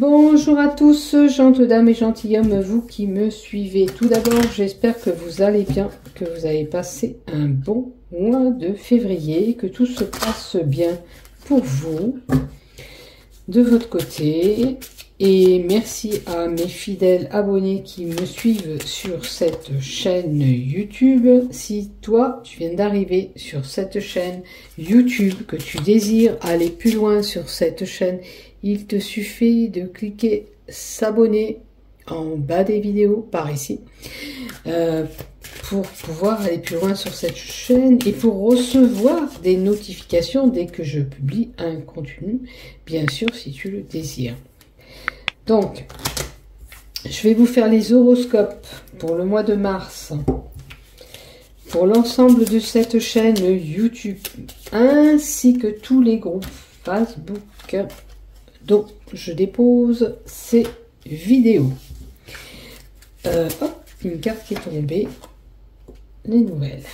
Bonjour à tous, gentes dames et gentilshommes, vous qui me suivez. Tout d'abord, j'espère que vous allez bien, que vous avez passé un bon mois de février, que tout se passe bien pour vous, de votre côté. Et merci à mes fidèles abonnés qui me suivent sur cette chaîne YouTube. Si toi, tu viens d'arriver sur cette chaîne YouTube, que tu désires aller plus loin sur cette chaîne, il te suffit de cliquer s'abonner en bas des vidéos, par ici, pour pouvoir aller plus loin sur cette chaîne et pour recevoir des notifications dès que je publie un contenu, bien sûr, si tu le désires. Donc, je vais vous faire les horoscopes pour le mois de mars, pour l'ensemble de cette chaîne YouTube, ainsi que tous les groupes Facebook dont je dépose ces vidéos. Hop, une carte qui est tombée, les nouvelles.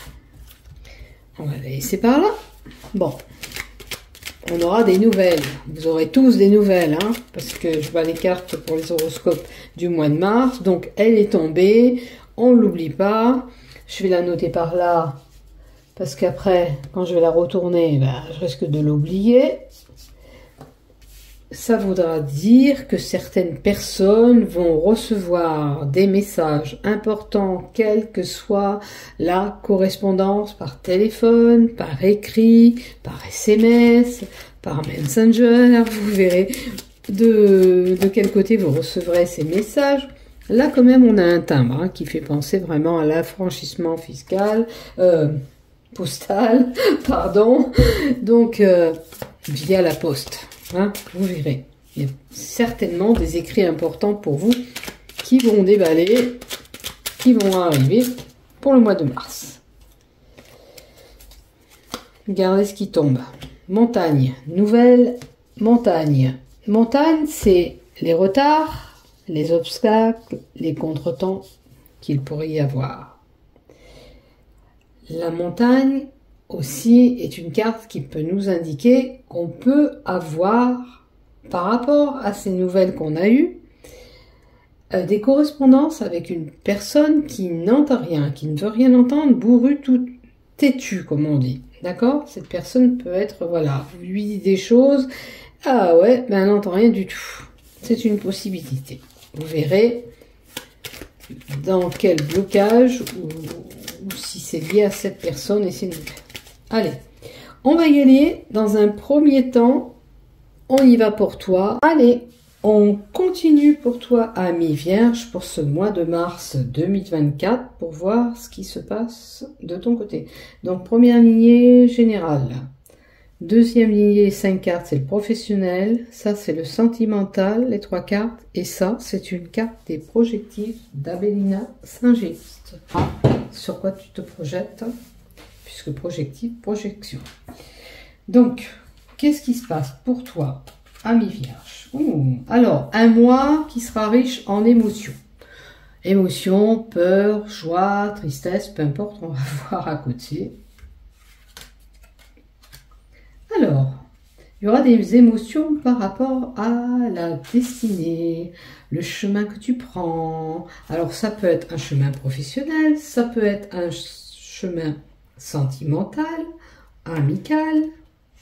On va la laisser par là. Bon. On aura des nouvelles. Vous aurez tous des nouvelles, hein, parce que je vois les cartes pour les horoscopes du mois de mars. Donc, elle est tombée. On ne l'oublie pas. Je vais la noter par là, parce qu'après, quand je vais la retourner, ben, je risque de l'oublier. Ça voudra dire que certaines personnes vont recevoir des messages importants, quelle que soit la correspondance par téléphone, par écrit, par SMS, par Messenger. Vous verrez de quel côté vous recevrez ces messages. Là, quand même, on a un timbre hein, qui fait penser vraiment à l'affranchissement fiscal, postal, pardon, donc via la poste. Hein, vous verrez, il y a certainement des écrits importants pour vous qui vont déballer, qui vont arriver pour le mois de mars. Regardez ce qui tombe. Montagne, nouvelle montagne. Montagne, c'est les retards, les obstacles, les contretemps qu'il pourrait y avoir. La montagne aussi est une carte qui peut nous indiquer qu'on peut avoir, par rapport à ces nouvelles qu'on a eues, des correspondances avec une personne qui n'entend rien, qui ne veut rien entendre, bourrue, tout têtue, comme on dit. D'accord? Cette personne peut être, voilà, vous lui dites des choses, ah ouais, ben elle n'entend rien du tout. C'est une possibilité. Vous verrez dans quel blocage ou si c'est lié à cette personne et ses nouvelles. Allez, on va y aller dans un premier temps. On y va pour toi. Allez, on continue pour toi, ami Vierge, pour ce mois de mars 2024, pour voir ce qui se passe de ton côté. Donc, première lignée générale. Deuxième lignée, 5 cartes, c'est le professionnel. Ça, c'est le sentimental, les 3 cartes. Et ça, c'est une carte des projectifs d'Abélina Saint-Gist. Sur quoi tu te projettes? Puisque projectif, projection. Donc, qu'est-ce qui se passe pour toi, ami Vierge? Alors, un mois qui sera riche en émotions. Émotions, peur, joie, tristesse, peu importe, on va voir à côté. Alors, il y aura des émotions par rapport à la destinée, le chemin que tu prends. Alors, ça peut être un chemin professionnel, ça peut être un chemin sentimental, amical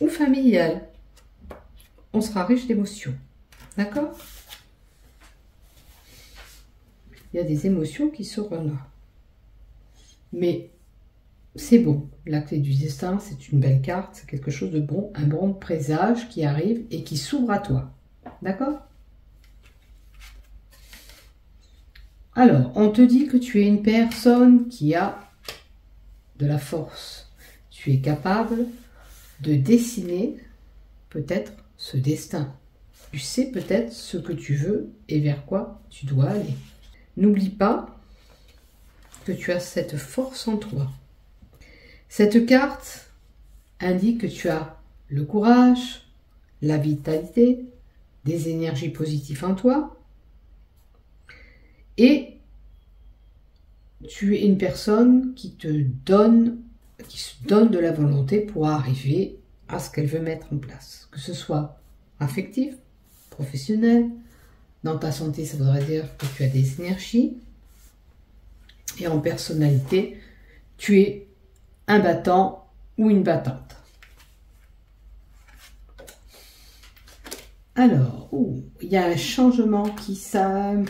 ou familial. On sera riche d'émotions. D'accord? Il y a des émotions qui seront là. Mais c'est bon. La clé du destin, c'est une belle carte. C'est quelque chose de bon, un bon présage qui arrive et qui s'ouvre à toi. D'accord? Alors, on te dit que tu es une personne qui a de la force. Tu es capable de dessiner peut-être ce destin. Tu sais peut-être ce que tu veux et vers quoi tu dois aller. N'oublie pas que tu as cette force en toi. Cette carte indique que tu as le courage, la vitalité, des énergies positives en toi et tu es une personne qui se donne de la volonté pour arriver à ce qu'elle veut mettre en place. Que ce soit affectif, professionnel, Dans ta santé, ça voudrait dire que tu as des énergies. Et en personnalité, tu es un battant ou une battante. Alors, il y a un changement qui s'impose,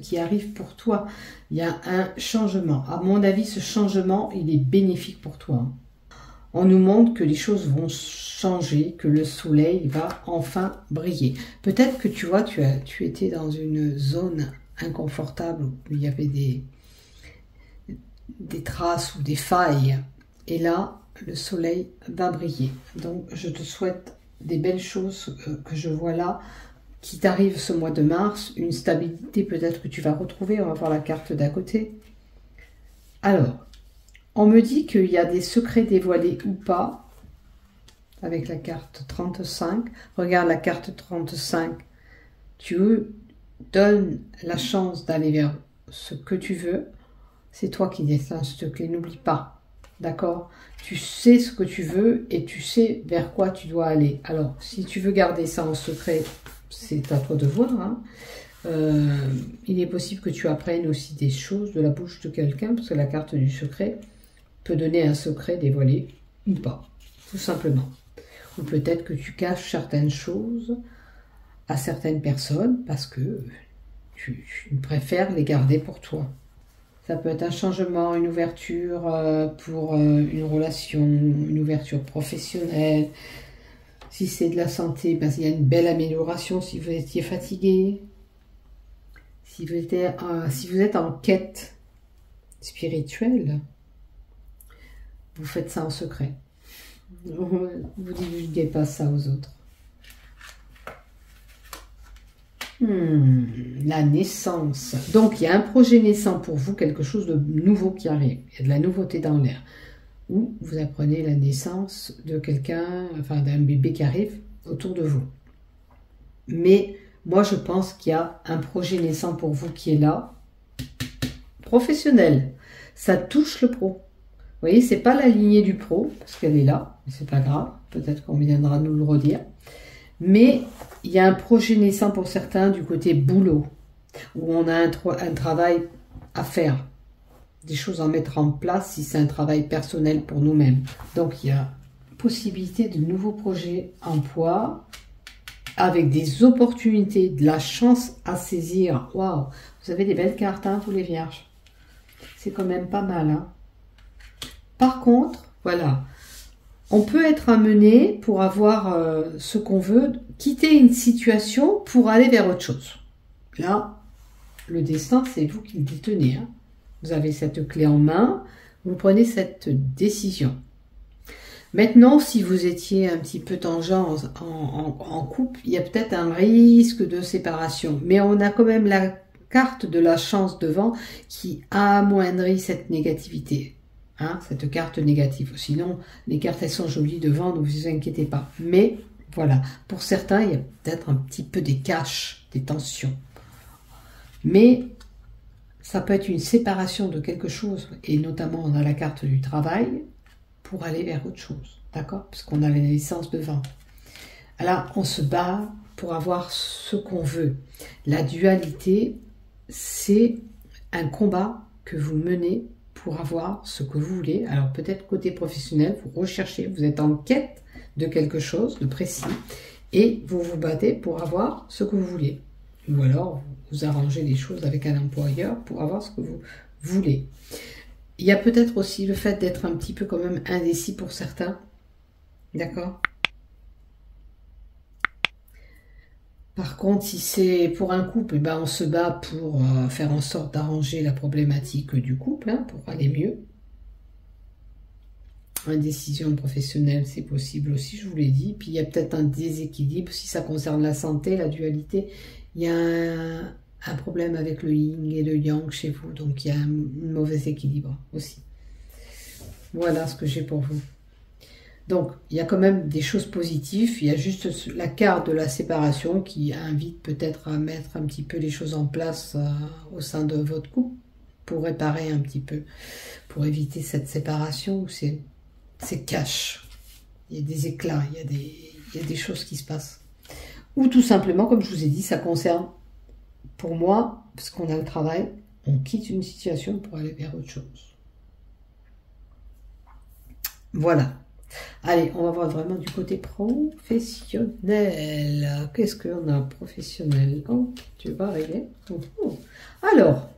qui arrive pour toi. Il y a un changement. À mon avis, ce changement, il est bénéfique pour toi. On nous montre que les choses vont changer, que le soleil va enfin briller. Peut-être que tu vois, tu étais dans une zone inconfortable où il y avait des traces ou des failles. Et là, le soleil va briller. Donc, je te souhaite des belles choses que je vois là, qui t'arrivent ce mois de mars. Une stabilité peut-être que tu vas retrouver. On va voir la carte d'à côté. Alors, on me dit qu'il y a des secrets dévoilés ou pas, avec la carte 35. Regarde la carte 35. Tu donnes la chance d'aller vers ce que tu veux. C'est toi qui déclenches ce clé, n'oublie pas. D'accord? Tu sais ce que tu veux et tu sais vers quoi tu dois aller. Alors, si tu veux garder ça en secret, c'est à toi de voir. Hein. Il est possible que tu apprennes aussi des choses de la bouche de quelqu'un, parce que la carte du secret peut donner un secret dévoilé ou pas, tout simplement. Ou peut-être que tu caches certaines choses à certaines personnes parce que tu préfères les garder pour toi. Ça peut être un changement, une ouverture pour une relation, une ouverture professionnelle. Si c'est de la santé, ben, il y a une belle amélioration si vous étiez fatigué. Si vous êtes en quête spirituelle, vous faites ça en secret. Vous ne divulguez pas ça aux autres. La naissance. Donc, il y a un projet naissant pour vous, quelque chose de nouveau qui arrive. Il y a de la nouveauté dans l'air. Ou vous apprenez la naissance de quelqu'un, enfin d'un bébé qui arrive autour de vous. Mais moi, je pense qu'il y a un projet naissant pour vous qui est là. Professionnel. Ça touche le pro. Vous voyez, c'est pas la lignée du pro, parce qu'elle est là, mais c'est pas grave. Peut-être qu'on viendra nous le redire. Mais il y a un projet naissant pour certains du côté boulot, où on a un travail à faire, des choses à mettre en place si c'est un travail personnel pour nous-mêmes. Donc il y a possibilité de nouveaux projets, emploi, avec des opportunités, de la chance à saisir. Waouh, vous avez des belles cartes, hein, vous les vierges. C'est quand même pas mal. Hein. Par contre, voilà. On peut être amené, pour avoir ce qu'on veut, quitter une situation pour aller vers autre chose. Là, le destin, c'est vous qui le détenez. Hein. Vous avez cette clé en main, vous prenez cette décision. Maintenant, si vous étiez un petit peu tangent en couple, il y a peut-être un risque de séparation. Mais on a quand même la carte de la chance devant qui amoindrit cette négativité. Hein, cette carte négative. Sinon, les cartes, elles sont jolies devant, ne vous inquiétez pas. Mais, voilà, pour certains, il y a peut-être un petit peu des caches, des tensions. Mais, ça peut être une séparation de quelque chose, et notamment, on a la carte du travail, pour aller vers autre chose, d'accord? Parce qu'on a la naissance devant. Alors, on se bat pour avoir ce qu'on veut. La dualité, c'est un combat que vous menez pour avoir ce que vous voulez. Alors peut-être côté professionnel, vous recherchez, vous êtes en quête de quelque chose de précis et vous vous battez pour avoir ce que vous voulez. Ou alors vous arrangez les choses avec un employeur pour avoir ce que vous voulez. Il y a peut-être aussi le fait d'être un petit peu quand même indécis pour certains. D'accord ? Par contre, si c'est pour un couple, ben on se bat pour faire en sorte d'arranger la problématique du couple, hein, pour aller mieux. Indécision professionnelle, c'est possible aussi, je vous l'ai dit. Puis il y a peut-être un déséquilibre, si ça concerne la santé, la dualité. Il y a un problème avec le yin et le yang chez vous, donc il y a un mauvais équilibre aussi. Voilà ce que j'ai pour vous. Donc, il y a quand même des choses positives. Il y a juste la carte de la séparation qui invite peut-être à mettre un petit peu les choses en place au sein de votre couple pour réparer un petit peu, pour éviter cette séparation où c'est cash. Il y a des éclats, il y a des choses qui se passent. Ou tout simplement, comme je vous ai dit, ça concerne, pour moi, parce qu'on a le travail, on quitte une situation pour aller vers autre chose. Voilà. Allez, on va voir vraiment du côté professionnel. Qu'est-ce qu'on a professionnel? Oh, tu vas arriver. Oh. Alors,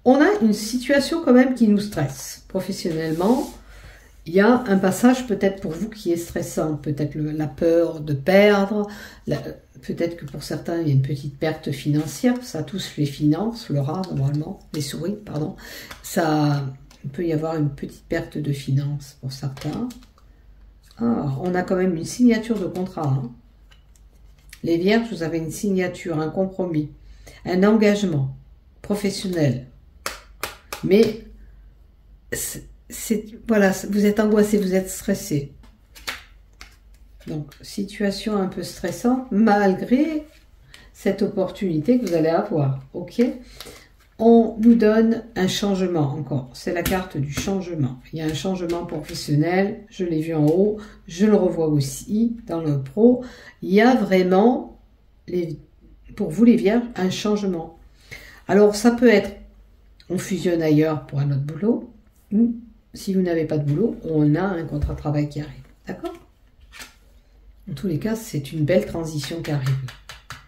on a une situation quand même qui nous stresse. Professionnellement, il y a un passage peut-être pour vous qui est stressant. Peut-être la peur de perdre. Peut-être que pour certains, il y a une petite perte financière. Ça touche les finances, le rat normalement, les souris, pardon. Il peut y avoir une petite perte de finances pour certains. Ah, on a quand même une signature de contrat. Hein. Les vierges, vous avez une signature, un compromis, un engagement professionnel. Mais, voilà, vous êtes angoissé, vous êtes stressé. Donc, situation un peu stressante, malgré cette opportunité que vous allez avoir. Ok ? On nous donne un changement encore. C'est la carte du changement. Il y a un changement professionnel. Je l'ai vu en haut. Je le revois aussi dans le pro. Il y a vraiment, pour vous les vierges, un changement. Alors, ça peut être, on fusionne ailleurs pour un autre boulot. Ou, si vous n'avez pas de boulot, on a un contrat de travail qui arrive. D'accord ? En tous les cas, c'est une belle transition qui arrive.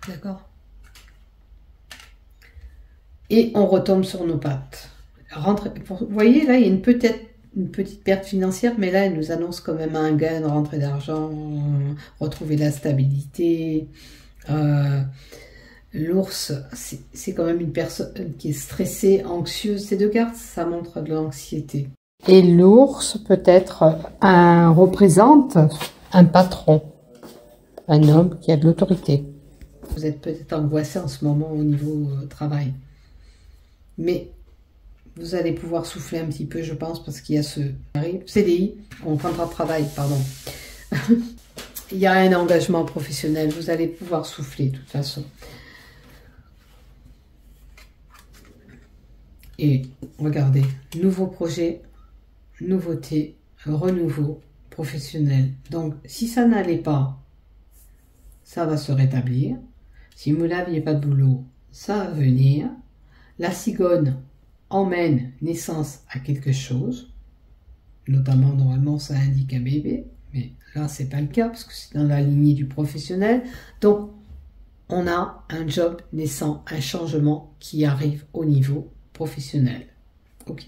D'accord ? Et on retombe sur nos pattes. Vous voyez, là, il y a une petite perte financière, mais là, elle nous annonce quand même un gain, une rentrée d'argent, retrouver la stabilité. L'ours, c'est quand même une personne qui est stressée, anxieuse. Ces deux cartes, ça montre de l'anxiété. Et l'ours, peut-être, représente un patron, un homme qui a de l'autorité. Vous êtes peut-être angoissé en ce moment au niveau travail. Mais vous allez pouvoir souffler un petit peu, je pense, parce qu'il y a ce CDI, contrat de travail, pardon. Il y a un engagement professionnel, vous allez pouvoir souffler de toute façon. Et regardez, nouveau projet, nouveauté, renouveau professionnel. Donc, si ça n'allait pas, ça va se rétablir. Si vous n'aviez pas de boulot, ça va venir. La cigogne emmène naissance à quelque chose, notamment normalement ça indique un bébé, mais là c'est pas le cas parce que c'est dans la lignée du professionnel. Donc on a un job naissant, un changement qui arrive au niveau professionnel. Ok.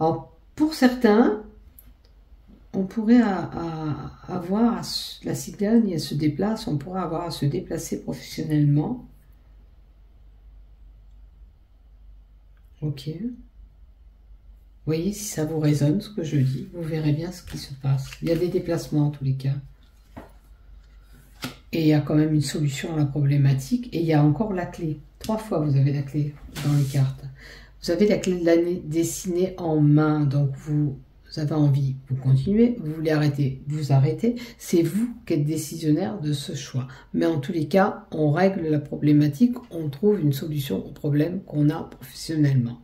Alors pour certains, on pourrait avoir la cigogne, elle se déplace, on pourrait avoir à se déplacer professionnellement. Ok. Voyez si ça vous résonne ce que je dis, vous verrez bien ce qui se passe. Il y a des déplacements en tous les cas. Et il y a quand même une solution à la problématique. Et il y a encore la clé. 3 fois vous avez la clé dans les cartes. Vous avez la clé de l'année dessinée en main. Donc vous avez envie, vous continuez. Vous voulez arrêter, vous arrêtez. C'est vous qui êtes décisionnaire de ce choix. Mais en tous les cas, on règle la problématique. On trouve une solution au problème qu'on a professionnellement.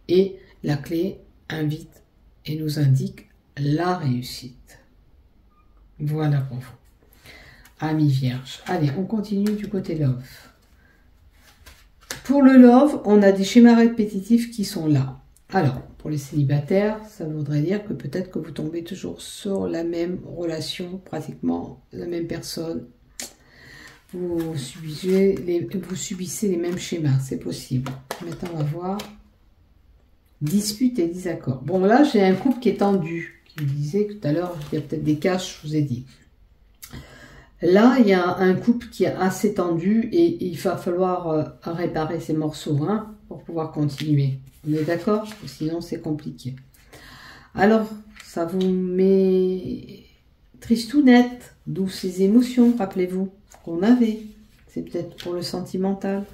Et la clé invite et nous indique la réussite. Voilà pour vous. Amis vierges. Allez, on continue du côté love. Pour le love, on a des schémas répétitifs qui sont là. Alors, pour les célibataires, ça voudrait dire que peut-être que vous tombez toujours sur la même relation, pratiquement la même personne. Vous subissez les mêmes schémas, c'est possible. Maintenant, on va voir. Dispute et désaccord. Bon, là, j'ai un couple qui est tendu. Qui me disait tout à l'heure, il y a peut-être des caches, je vous ai dit. Là, il y a un couple qui est assez tendu et il va falloir réparer ces morceaux pour pouvoir continuer. On est d'accord? Sinon, c'est compliqué. Alors, ça vous met tristounette, d'où ces émotions, rappelez-vous, qu'on avait. C'est peut-être pour le sentimental.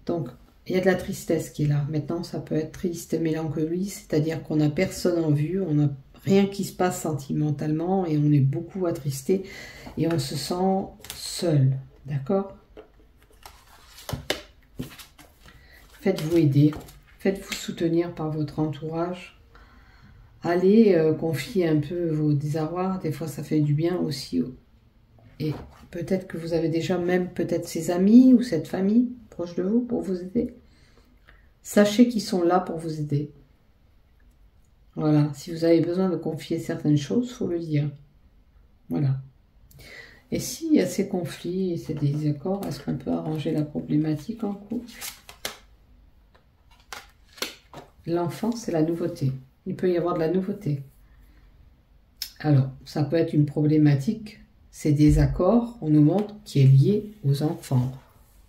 Donc, il y a de la tristesse qui est là. Maintenant, ça peut être triste, mélancolie, c'est-à-dire qu'on n'a personne en vue, on n'a rien qui se passe sentimentalement et on est beaucoup attristé et on se sent seul. D'accord? Faites-vous aider, faites-vous soutenir par votre entourage. Allez confier un peu vos désarrois, des fois ça fait du bien aussi. Et peut-être que vous avez déjà même peut-être ces amis ou cette famille proche de vous pour vous aider. Sachez qu'ils sont là pour vous aider. Voilà, si vous avez besoin de confier certaines choses, il faut le dire. Voilà. Et s'il y a ces conflits et ces désaccords, est-ce qu'on peut arranger la problématique en couple? L'enfant, c'est la nouveauté. Il peut y avoir de la nouveauté. Alors, ça peut être une problématique, ces désaccords, on nous montre, qui est lié aux enfants.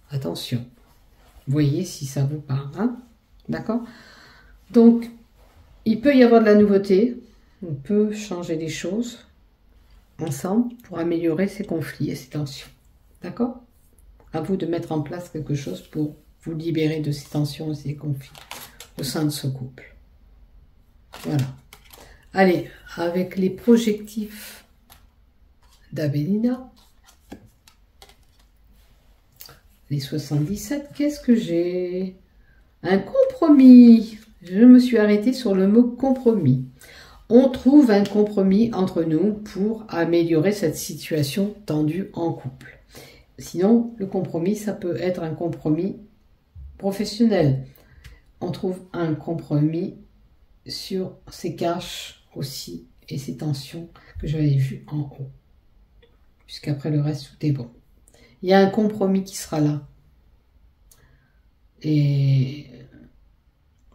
Attention. Voyez si ça vous parle, hein? D'accord? Donc, il peut y avoir de la nouveauté. On peut changer des choses ensemble pour améliorer ces conflits et ces tensions. D'accord? À vous de mettre en place quelque chose pour vous libérer de ces tensions et ces conflits au sein de ce couple. Voilà. Allez, avec les projectifs d'Abélina, les 77, qu'est-ce que j'ai? Un compromis. Je me suis arrêtée sur le mot compromis. On trouve un compromis entre nous pour améliorer cette situation tendue en couple. Sinon, le compromis, ça peut être un compromis professionnel. On trouve un compromis sur ces caches aussi et ces tensions que j'avais vues en haut. Puisqu'après le reste, tout est bon. Il y a un compromis qui sera là. Et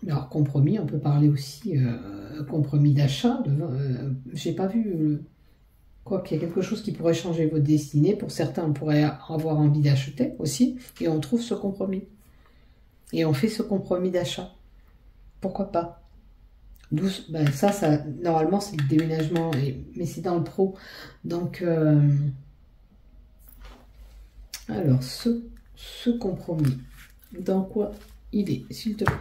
alors, compromis, on peut parler aussi compromis d'achat. J'ai pas vu quoi qu'il y a quelque chose qui pourrait changer votre destinée. Pour certains, on pourrait avoir envie d'acheter aussi. Et on trouve ce compromis. Et on fait ce compromis d'achat. Pourquoi pas? Ben ça, normalement, c'est le déménagement. Mais c'est dans le pro. Donc, alors, ce compromis, dans quoi il est, s'il te plaît?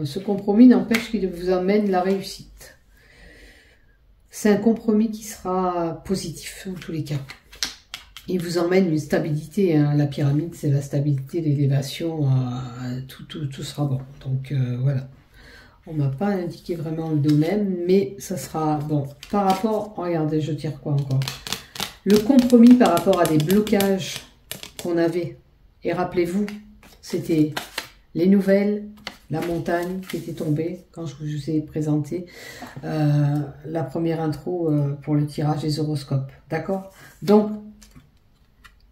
Ce compromis n'empêche qu'il vous amène la réussite. C'est un compromis qui sera positif, en tous les cas. Il vous emmène une stabilité. Hein. La pyramide, c'est la stabilité, l'élévation. Tout sera bon. Donc, voilà. On ne m'a pas indiqué vraiment le domaine, mais ça sera bon. Par rapport, regardez, je tire quoi encore? Le compromis par rapport à des blocages qu'on avait. Et rappelez-vous, c'était les nouvelles, la montagne qui était tombée quand je vous ai présenté la première intro pour le tirage des horoscopes. D'accord? Donc,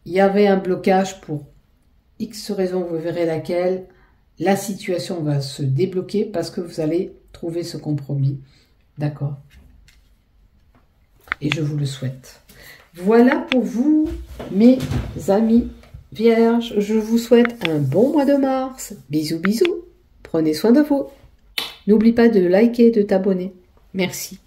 il y avait un blocage pour X raison, vous verrez laquelle. La situation va se débloquer parce que vous allez trouver ce compromis. D'accord? Et je vous le souhaite. Voilà pour vous, mes amis vierges. Je vous souhaite un bon mois de mars. Bisous, bisous. Prenez soin de vous. N'oublie pas de liker et de t'abonner. Merci.